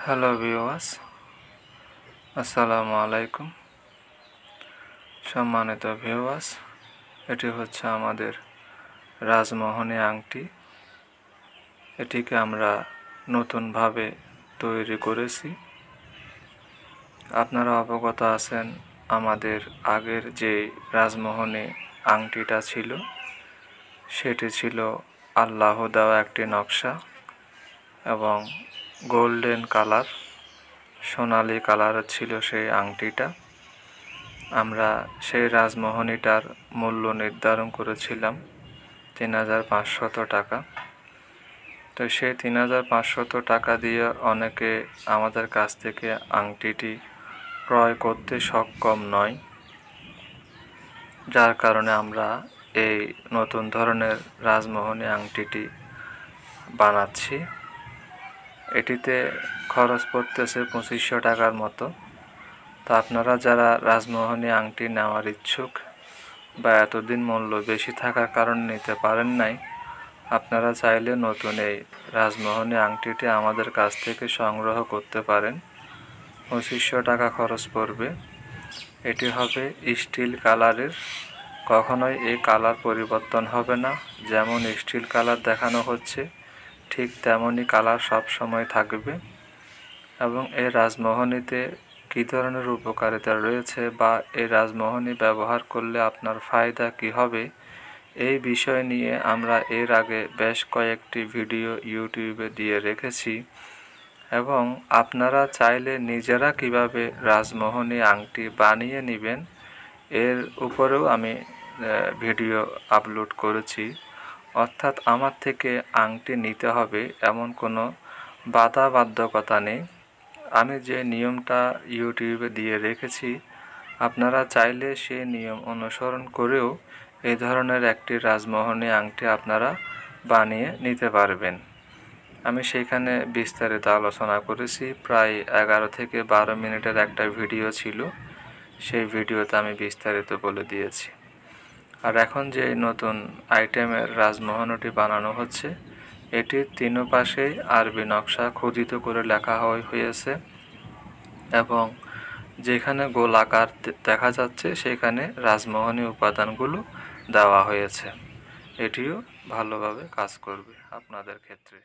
Hello viewers, আসসালামু আলাইকুম। সম্মানিত ভিউয়ার্স, এটি হচ্ছে আমাদের রাজমোহনী আংটি। এটিকে আমরা নতুনভাবে তৈরি করেছি। আপনারা অবগত আছেন, আমাদের আগের যে রাজমোহনী আংটিটা ছিল সেটি ছিল আল্লাহ দেওয়া একটি নকশা এবং গোল্ডেন কালার, সোনালি কালার ছিল সেই আংটিটা। আমরা সেই রাজমোহনীটার মূল্য নির্ধারণ করেছিলাম ৩,৫০০ টাকা। তো সেই ৩,৫০০ টাকা দিয়ে অনেকে আমাদের কাছ থেকে আংটিটি ক্রয় করতে সক্ষম নয়, যার কারণে আমরা এই নতুন ধরনের রাজমোহনী আংটিটি বানাচ্ছি। এটিতে খরচ পড়তেছে ২৫০০ টাকার মতো। তো আপনারা যারা রাজমোহনী আংটি নেওয়ার ইচ্ছুক বা এতদিন মূল্য বেশি থাকার কারণে নিতে পারেন নাই, আপনারা চাইলে নতুন এই রাজমোহনী আংটিটি আমাদের কাছ থেকে সংগ্রহ করতে পারেন। ২৫০০ টাকা খরচ পড়বে। এটি হবে স্টিল কালারের, কখনোই এই কালার পরিবর্তন হবে না। যেমন স্টিল কালার দেখানো হচ্ছে ঠিক তেমনই কালার সব সময় থাকবে। এবং এই রাজমোহনীতে কী ধরনের উপকারিতা রয়েছে বা এই রাজমোহনী ব্যবহার করলে আপনার ফায়দা কী হবে, এই বিষয় নিয়ে আমরা এর আগে বেশ কয়েকটি ভিডিও ইউটিউবে দিয়ে রেখেছি। এবং আপনারা চাইলে নিজেরা কিভাবে রাজমোহনী আংটি বানিয়ে নেবেন এর উপরেও আমি ভিডিও আপলোড করেছি। অর্থাৎ আমার থেকে আংটি নিতে হবে এমন কোনো বাধ্যবাধকতা নেই। আমি যে নিয়মটা ইউটিউবে দিয়ে রেখেছি, আপনারা চাইলে সেই নিয়ম অনুসরণ করেও এই ধরনের একটি রাজমোহনী আংটি আপনারা বানিয়ে নিতে পারবেন। আমি সেখানে বিস্তারিত আলোচনা করেছি। প্রায় 11 থেকে 12 মিনিটের একটা ভিডিও ছিল, সেই ভিডিওতে আমি বিস্তারিত বলে দিয়েছি। আর এখন যে নতুন আইটেমের রাজমোহনীটি বানানো হচ্ছে, এটির তিন পাশেই আরবি নকশা খোদিত করে লেখা হয়েছে এবং যেখানে গোল আকার দেখা যাচ্ছে সেখানে রাজমোহনী উপাদানগুলো দেওয়া হয়েছে। এটিও ভালোভাবে কাজ করবে আপনাদের ক্ষেত্রে।